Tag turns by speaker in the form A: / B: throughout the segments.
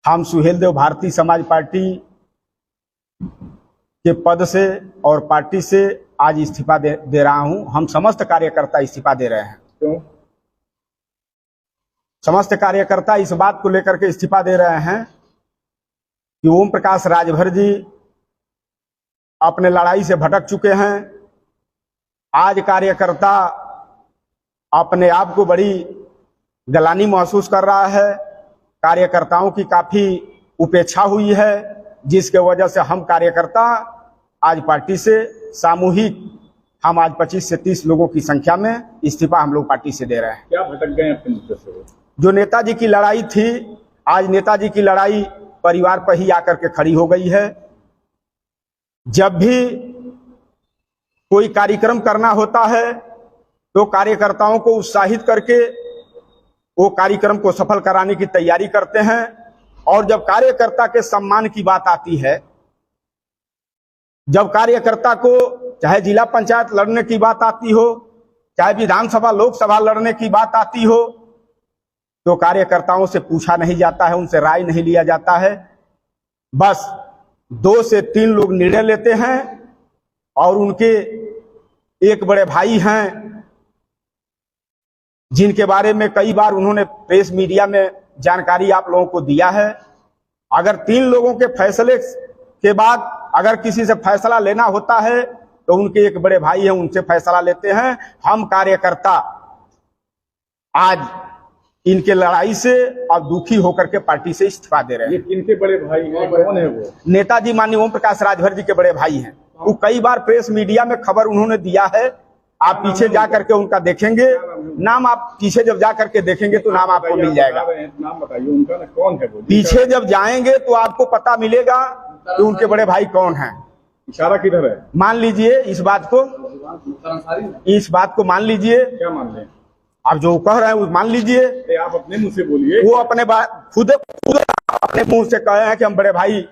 A: हम सुहेलदेव भारतीय समाज पार्टी के पद से और पार्टी से आज इस्तीफा दे रहा हूं। हम समस्त कार्यकर्ता इस्तीफा दे रहे हैं।
B: क्यों?
A: समस्त कार्यकर्ता इस बात को लेकर के इस्तीफा दे रहे हैं कि ओम प्रकाश राजभर जी अपने लड़ाई से भटक चुके हैं। आज कार्यकर्ता अपने आप को बड़ी गलानी महसूस कर रहा है। कार्यकर्ताओं की काफी उपेक्षा हुई है, जिसके वजह से हम कार्यकर्ता आज पार्टी से सामूहिक हम आज 25 से 30 लोगों की संख्या में इस्तीफा हम लोग पार्टी से दे रहे हैं।
B: क्या भटक गए अपने मुद्दे से?
A: जो नेताजी की लड़ाई थी, आज नेताजी की लड़ाई परिवार पर ही आकर के खड़ी हो गई है। जब भी कोई कार्यक्रम करना होता है तो कार्यकर्ताओं को उत्साहित करके वो कार्यक्रम को सफल कराने की तैयारी करते हैं। और जब कार्यकर्ता के सम्मान की बात आती है, जब कार्यकर्ता को चाहे जिला पंचायत लड़ने की बात आती हो, चाहे विधानसभा लोकसभा लड़ने की बात आती हो, तो कार्यकर्ताओं से पूछा नहीं जाता है, उनसे राय नहीं लिया जाता है। बस 2 से 3 लोग निर्णय लेते हैं और उनके एक बड़े भाई हैं जिनके बारे में कई बार उन्होंने प्रेस मीडिया में जानकारी आप लोगों को दिया है। अगर 3 लोगों के फैसले के बाद अगर किसी से फैसला लेना होता है तो उनके एक बड़े भाई हैं, उनसे फैसला लेते हैं। हम कार्यकर्ता आज इनके लड़ाई से अब दुखी होकर के पार्टी से इस्तीफा दे रहे हैं।
B: ये इनके बड़े भाई हैं, कौन है वो?
A: नेताजी माननीय ओम प्रकाश राजभर जी के बड़े भाई हैं। वो कई बार प्रेस मीडिया में खबर उन्होंने दिया है। आप पीछे जा करके उनका देखेंगे नाम, आप पीछे जब जा करके देखेंगे तो नाम आपको मिल जाएगा।
B: नाम बताइए उनका, कौन है वो?
A: पीछे जब जाएंगे तो आपको पता मिलेगा कि उनके बड़े भाई कौन हैं।
B: इशारा किधर है?
A: मान लीजिए इस बात को मान लीजिए।
B: क्या मान लें?
A: आप जो कह रहे हैं वो मान लीजिए।
B: आप अपने मुंह से बोलिए।
A: वो अपने खुद अपने मुंह से कहे हैं कि हम बड़े भाई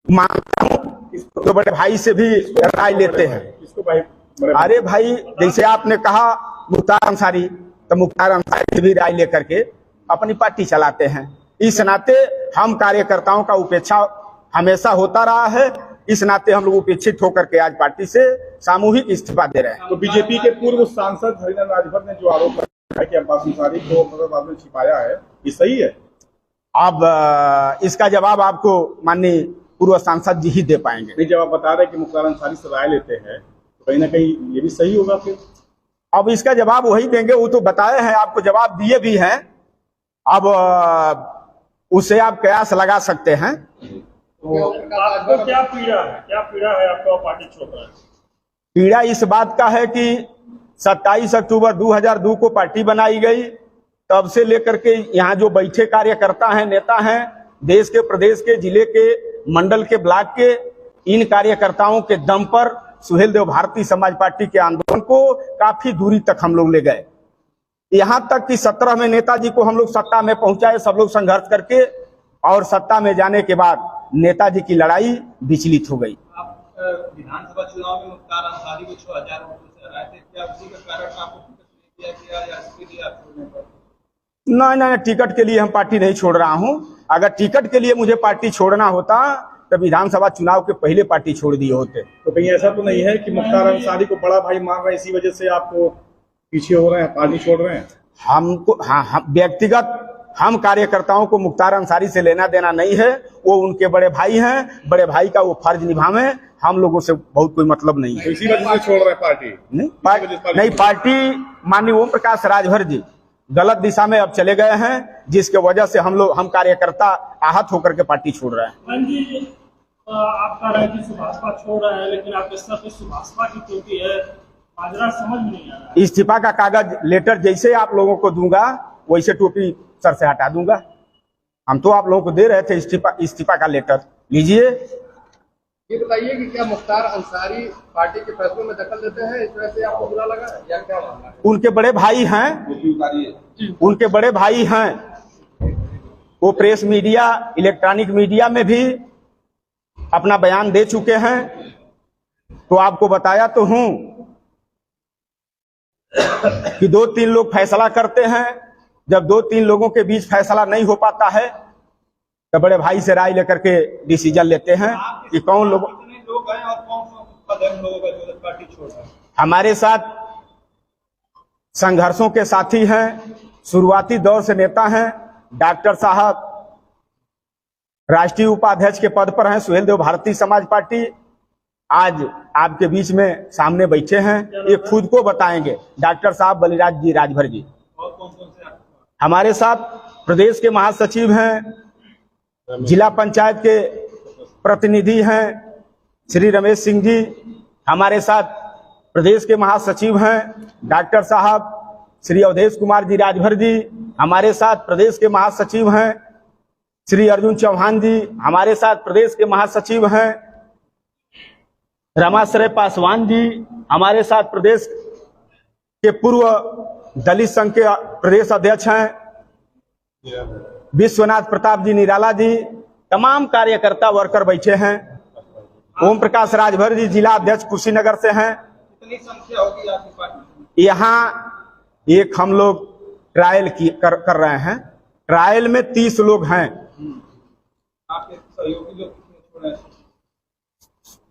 A: मानता हूँ, तो बड़े भाई से भी राय लेते हैं।
B: इसको भाई
A: अरे भाई, जैसे आपने कहा मुख्तार अंसारी, तो मुख्तार अंसारी से भी राय लेकर के अपनी पार्टी चलाते हैं। इस नाते हम कार्यकर्ताओं का उपेक्षा हमेशा होता रहा है। इस नाते हम लोग उपेक्षित होकर के आज पार्टी से सामूहिक इस्तीफा दे रहे हैं।
B: तो बीजेपी के पूर्व सांसद हरिनंदन राजभर ने जो आरोप लगाया कि अब्बास अंसारी को मतलब ने छिपाया है, ये सही है?
A: अब इसका जवाब आपको माननीय पूर्व सांसद जी ही दे पाएंगे।
B: नहीं, जब आप बता रहे कि मुख्तार अंसारी से राय लेते हैं तो कहीं ना कहीं ये भी सही होगा फिर?
A: अब इसका जवाब वही देंगे। वो तो बताए हैं, आपको जवाब दिए भी हैं। अब उसे आप कयास लगा सकते हैं।
B: तो आपको क्या पीड़ा है? क्या पीड़ा है आपको पार्टी छोड़ रहा है?
A: पीड़ा इस बात का है कि 27 अक्टूबर 2002 को पार्टी बनाई गई, तब से लेकर के यहाँ जो बैठे कार्यकर्ता हैं, नेता हैं, देश के, प्रदेश के, जिले के, मंडल के, ब्लॉक के, इन कार्यकर्ताओं के दम पर सुहेलदेव भारतीय समाज पार्टी के आंदोलन को काफी दूरी तक हम लोग ले गए। यहाँ तक कि 17 में नेताजी को हम लोग सत्ता में पहुंचाए, सब लोग संघर्ष करके, और सत्ता में जाने के बाद नेताजी की लड़ाई विचलित हो गई।
C: आप विधानसभा चुनाव में मुख्तार अंसारी को 6000 वोटों से हराए थे, क्या उसी का कारण आपको टिकट नहीं दिया गया या इसके लिए आप छोड़ने पर?
A: नहीं, टिकट के लिए हम पार्टी नहीं छोड़ रहा हूं। अगर टिकट के लिए मुझे पार्टी छोड़ना होता तो विधानसभा चुनाव के पहले पार्टी छोड़ दिए होते।
B: तो कहीं ऐसा तो नहीं है कि मुख्तार अंसारी को बड़ा भाई मान रहे हैं, इसी वजह से आपको पीछे हो रहे हैं, पार्टी छोड़ रहे हैं?
A: हमको हम व्यक्तिगत हम कार्यकर्ताओं को मुख्तार अंसारी से लेना देना नहीं है। वो उनके बड़े भाई हैं, बड़े भाई का वो फर्ज निभावे। हम लोगों से बहुत कोई मतलब नहीं है।
B: तो इसी वजह से छोड़ रहे हैं पार्टी?
A: नहीं, पार्टी माननीय ओम प्रकाश राजभर जी गलत दिशा में अब चले गए हैं, जिसके वजह से हम कार्यकर्ता आहत होकर के पार्टी छोड़ रहे हैं।
D: आप कह रहे हैं कि सुभाषपा छोड़ रहे हैं, लेकिन आपके सर पे सुभाषपा की टोपी है, माजरा समझ में नहीं आ रहा है।
A: इस्तीफा का कागज लेटर जैसे आप लोगों को दूंगा वैसे टोपी सर से हटा दूंगा। हम तो आप लोगों को दे रहे थे इस्तीफा का लेटर, लीजिए।
E: ये बताइए कि क्या मुख्तार अंसारी पार्टी के फैसलों में दखल देते हैं, इस वजह से आपको बुरा लगा या क्या मामला है?
A: उनके बड़े भाई हैं, उनके बड़े भाई हैं। वो प्रेस मीडिया, इलेक्ट्रॉनिक मीडिया में भी अपना बयान दे चुके हैं। तो आपको बताया तो हूं कि 2-3 लोग फैसला करते हैं। जब 2-3 लोगों के बीच फैसला नहीं हो पाता है तो बड़े भाई से राय लेकर के डिसीजन लेते हैं कि कौन लोग।
C: कितने लोग हैं और कौन कौन पद है लोगों का जो पार्टी छोड़ रहा है?
A: हमारे साथ संघर्षों के साथी हैं, शुरुआती दौर से नेता हैं। डॉक्टर साहब राष्ट्रीय उपाध्यक्ष के पद पर हैं, सुहेल देव भारतीय समाज पार्टी। आज आपके बीच में सामने बैठे हैं, ये खुद को बताएंगे। डॉक्टर साहब बलिराज जी राजभर जी।
C: और कौन कौन से
A: हमारे साथ प्रदेश के महासचिव हैं, जिला पंचायत के प्रतिनिधि हैं श्री रमेश सिंह जी। हमारे साथ प्रदेश के महासचिव हैं डॉक्टर साहब श्री अवधेश कुमार जी राजभर जी। हमारे साथ प्रदेश के महासचिव हैं श्री अर्जुन चौहान जी। हमारे साथ प्रदेश के महासचिव हैं रमाश्रय पासवान जी। हमारे साथ प्रदेश के पूर्व दलित संघ के प्रदेश अध्यक्ष हैं विश्वनाथ प्रताप जी निराला जी। तमाम कार्यकर्ता वर्कर बैठे हैं। ओम प्रकाश राजभर जी जिला अध्यक्ष कुशीनगर से हैं।
C: कितनी संख्या होगी आपकी पार्टी?
A: यहाँ एक हम लोग ट्रायल कर रहे हैं। ट्रायल में 30 लोग हैं।
C: आपके सहयोगी लोग कितने छोड़ रहे हैं?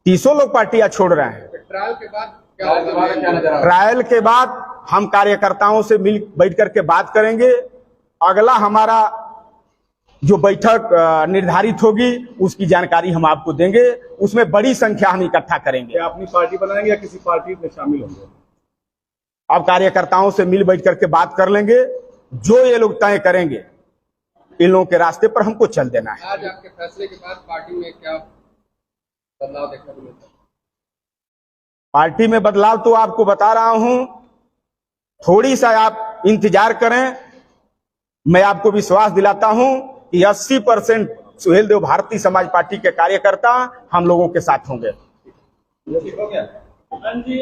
A: 30 लोग पार्टियां छोड़ रहे हैं।
E: ट्रायल के बाद क्या होगा?
A: ट्रायल के बाद हम कार्यकर्ताओं से मिल बैठ करके बात करेंगे। अगला हमारा जो बैठक निर्धारित होगी उसकी जानकारी हम आपको देंगे। उसमें बड़ी संख्या हम इकट्ठा करेंगे।
B: क्या अपनी पार्टी बनाएंगे या किसी पार्टी में शामिल होंगे?
A: अब कार्यकर्ताओं से मिल बैठ करके बात कर लेंगे। जो ये लोग तय करेंगे इन लोगों के रास्ते पर हमको चल देना है।
E: आज आपके फैसले के बाद पार्टी में क्या बदलाव देखने को मिलता है?
A: पार्टी में बदलाव तो आपको बता रहा हूं, थोड़ी सा आप इंतजार करें। मैं आपको विश्वास दिलाता हूं कि 80% सुहेल देव भारतीय समाज पार्टी के कार्यकर्ता हम लोगों के साथ होंगे।
C: ठीक हो गया?
D: मैम जी,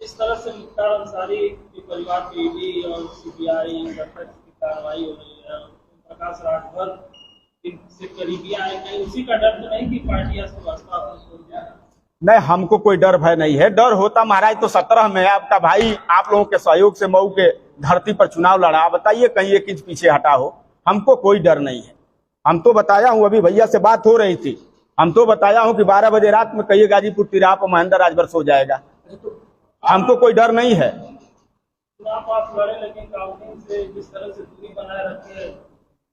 D: इस तरह से मुख्तार अंसारी के परिवार पे ईडी और सीबीआई की कार्रवाई हो रही है, प्रकाश राजभर से करीबियां आए, कहीं उसी का डर तो नहीं कि पार्टी बसपा छोड़ जाए?
A: नहीं, हमको कोई डर भय नहीं है। डर होता महाराज तो 17 में आपका भाई आप लोगों के सहयोग से मऊ के धरती पर चुनाव लड़ा। बताइए कहीं 1 इंच पीछे हटा हो। हमको कोई डर नहीं है। हम तो बताया हूं, अभी भैया से बात हो रही थी, हम तो बताया हूं कि 12 बजे रात में कहिए गाजीपुर तिराहा पर महेंद्र राजभर सो जाएगा। हमको कोई डर नहीं है।
D: चुनाव आप लड़े, लेकिन काउंटिंग से जिस तरह से दूरी बनाए रखी है,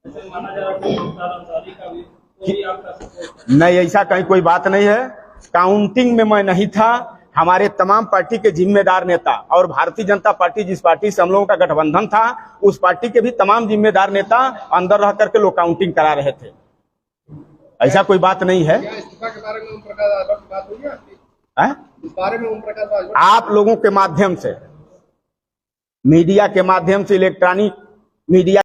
D: ऐसे माना जा रहा है कि मुख्तार अंसारी का भी कोई आपका सपोर्ट
A: नहीं, ऐसा कहीं कोई बात नहीं है। काउंटिंग में मैं नहीं था। हमारे तमाम पार्टी के जिम्मेदार नेता और भारतीय जनता पार्टी जिस पार्टी से हम लोगों का गठबंधन था उस पार्टी के भी तमाम जिम्मेदार नेता अंदर रह करके लोग काउंटिंग करा रहे थे। ऐसा कोई बात नहीं है।
E: क्या इस्तीफा के बारे में ओम प्रकाश राजभर की बात हुई है आपकी? इस बारे में ओम प्रकाश राजभर
A: आप लोगों के माध्यम से, मीडिया के माध्यम से, इलेक्ट्रॉनिक मीडिया